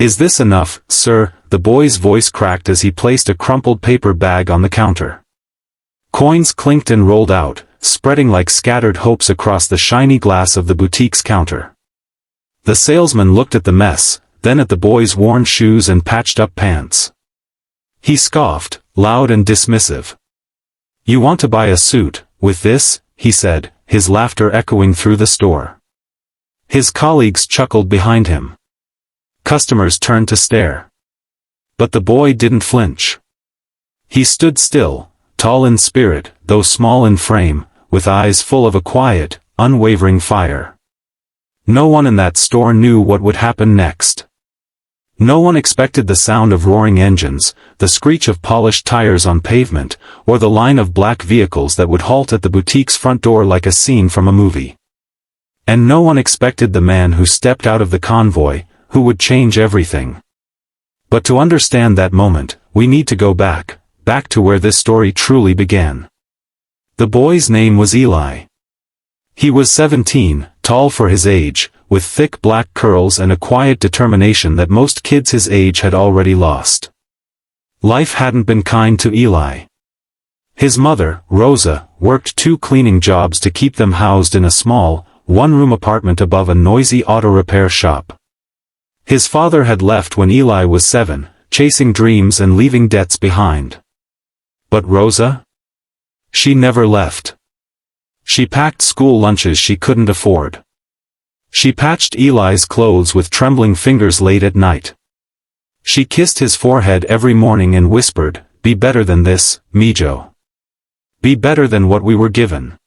"Is this enough, sir?" The boy's voice cracked as he placed a crumpled paper bag on the counter. Coins clinked and rolled out, spreading like scattered hopes across the shiny glass of the boutique's counter. The salesman looked at the mess, then at the boy's worn shoes and patched-up pants. He scoffed, loud and dismissive. "You want to buy a suit, with this?" he said, his laughter echoing through the store. His colleagues chuckled behind him. Customers turned to stare. But the boy didn't flinch. He stood still, tall in spirit, though small in frame, with eyes full of a quiet, unwavering fire. No one in that store knew what would happen next. No one expected the sound of roaring engines, the screech of polished tires on pavement, or the line of black vehicles that would halt at the boutique's front door like a scene from a movie. And no one expected the man who stepped out of the convoy, who would change everything. But to understand that moment, we need to go back to where this story truly began. The boy's name was Eli. He was 17, tall for his age, with thick black curls and a quiet determination that most kids his age had already lost. Life hadn't been kind to Eli. His mother, Rosa, worked 2 cleaning jobs to keep them housed in a small, one-room apartment above a noisy auto repair shop. His father had left when Eli was 7, chasing dreams and leaving debts behind. But Rosa? She never left. She packed school lunches she couldn't afford. She patched Eli's clothes with trembling fingers late at night. She kissed his forehead every morning and whispered, "Be better than this, Mijo. Be better than what we were given."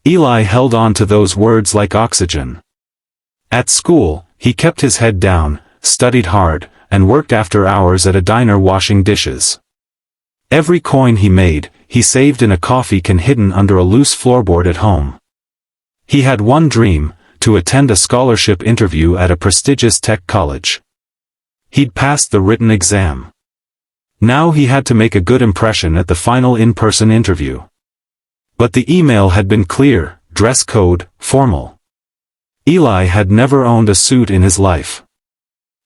Eli held on to those words like oxygen. At school, he kept his head down, studied hard, and worked after hours at a diner washing dishes. Every coin he made, he saved in a coffee can hidden under a loose floorboard at home. He had one dream, to attend a scholarship interview at a prestigious tech college. He'd passed the written exam. Now he had to make a good impression at the final in-person interview. But the email had been clear, dress code, formal. Eli had never owned a suit in his life.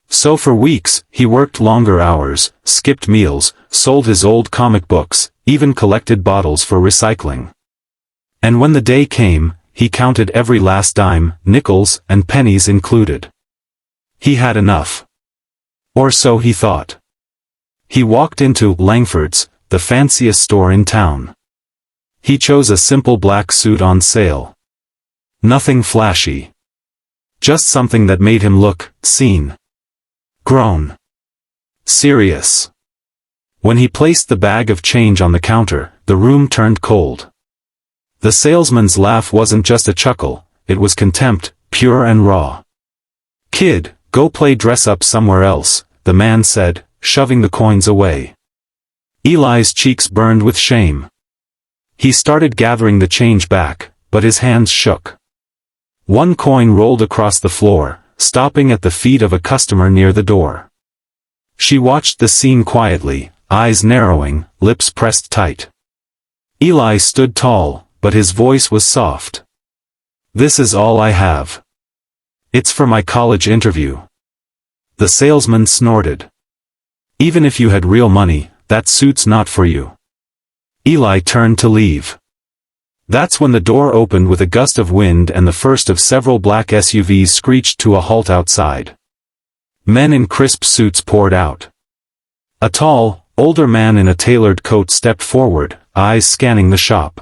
So for weeks, he worked longer hours, skipped meals, sold his old comic books, even collected bottles for recycling. And when the day came, he counted every last dime, nickels and pennies included. He had enough. Or so he thought. He walked into Langford's, the fanciest store in town. He chose a simple black suit on sale. Nothing flashy. Just something that made him look seen. Grown. Serious. When he placed the bag of change on the counter, the room turned cold. The salesman's laugh wasn't just a chuckle, it was contempt, pure and raw. "Kid, go play dress-up somewhere else," the man said, shoving the coins away. Eli's cheeks burned with shame. He started gathering the change back, but his hands shook. One coin rolled across the floor, stopping at the feet of a customer near the door. She watched the scene quietly, eyes narrowing, lips pressed tight. Eli stood tall, but his voice was soft. "This is all I have. It's for my college interview." The salesman snorted. "Even if you had real money, that suit's not for you." Eli turned to leave. That's when the door opened with a gust of wind and the first of several black SUVs screeched to a halt outside. Men in crisp suits poured out. A tall, older man in a tailored coat stepped forward, eyes scanning the shop.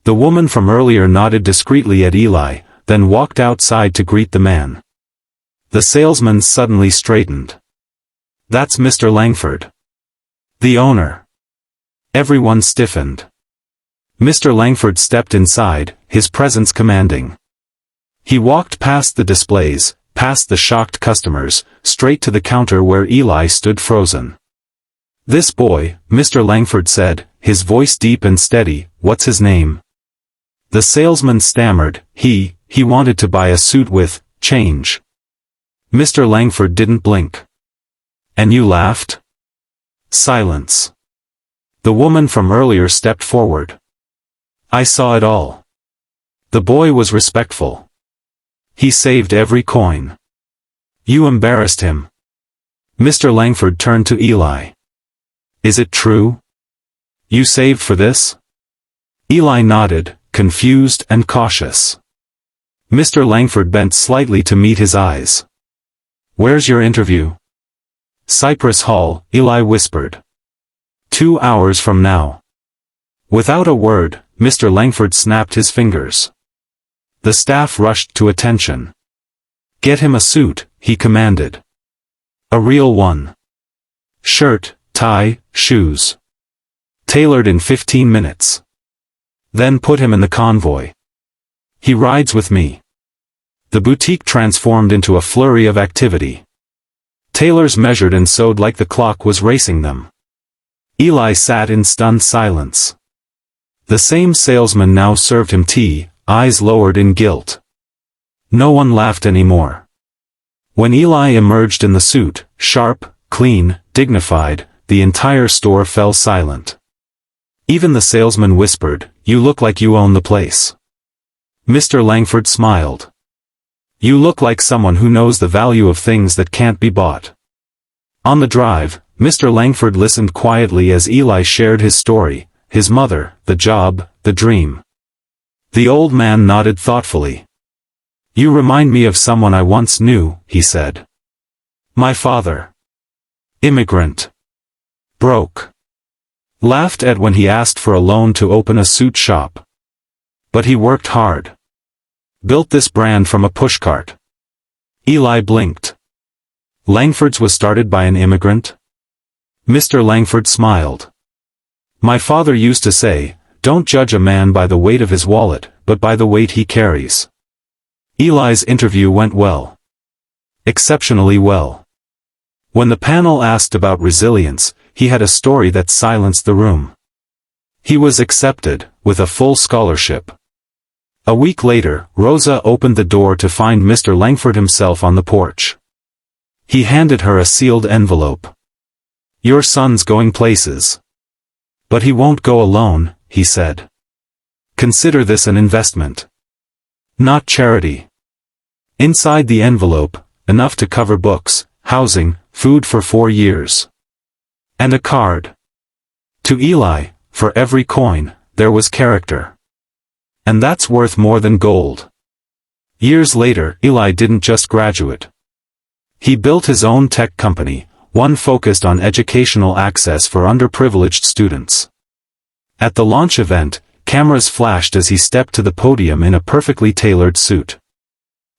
The woman from earlier nodded discreetly at Eli, then walked outside to greet the man. The salesman suddenly straightened. "That's Mr. Langford. The owner." Everyone stiffened. Mr. Langford stepped inside, his presence commanding. He walked past the displays, past the shocked customers, straight to the counter where Eli stood frozen. "This boy," Mr. Langford said, his voice deep and steady, "what's his name?" The salesman stammered, He wanted to buy a suit with change." Mr. Langford didn't blink. "And you laughed?" Silence. The woman from earlier stepped forward. "I saw it all." The boy was respectful. "He saved every coin." "You embarrassed him." Mr. Langford turned to Eli. Is it true? You saved for this? Eli nodded, confused and cautious. Mr. Langford bent slightly to meet his eyes. Where's your interview? Cypress Hall, Eli whispered. 2 hours from now. Without a word, Mr. Langford snapped his fingers. The staff rushed to attention. Get him a suit, he commanded. A real one. Shirt, tie, shoes. Tailored in 15 minutes. Then put him in the convoy. He rides with me. The boutique transformed into a flurry of activity. Tailors measured and sewed like the clock was racing them. Eli sat in stunned silence. The same salesman now served him tea, eyes lowered in guilt. No one laughed anymore. When Eli emerged in the suit, sharp, clean, dignified, the entire store fell silent. Even the salesman whispered, "You look like you own the place." Mr. Langford smiled. You look like someone who knows the value of things that can't be bought. On the drive, Mr. Langford listened quietly as Eli shared his story, his mother, the job, the dream. The old man nodded thoughtfully. You remind me of someone I once knew, he said. My father. Immigrant. Broke. Laughed at when he asked for a loan to open a suit shop. But he worked hard. Built this brand from a pushcart. Eli blinked. Langford's was started by an immigrant? Mr. Langford smiled. My father used to say, don't judge a man by the weight of his wallet, but by the weight he carries. Eli's interview went well. Exceptionally well. When the panel asked about resilience, he had a story that silenced the room. He was accepted, with a full scholarship. A week later, Rosa opened the door to find Mr. Langford himself on the porch. He handed her a sealed envelope. Your son's going places. But he won't go alone, he said. Consider this an investment. Not charity. Inside the envelope, enough to cover books, housing, food for 4 years. And a card. To Eli, for every coin, there was character. And that's worth more than gold. Years later, Eli didn't just graduate. He built his own tech company, one focused on educational access for underprivileged students. At the launch event, cameras flashed as he stepped to the podium in a perfectly tailored suit.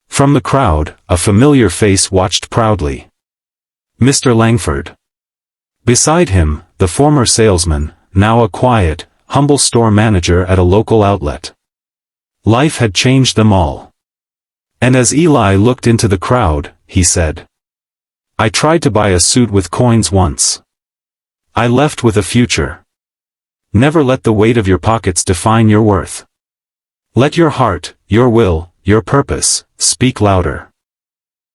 From the crowd, a familiar face watched proudly. Mr. Langford. Beside him, the former salesman, now a quiet, humble store manager at a local outlet. Life had changed them all. And as Eli looked into the crowd, he said, I tried to buy a suit with coins once. I left with a future. Never let the weight of your pockets define your worth. Let your heart, your will, your purpose, speak louder.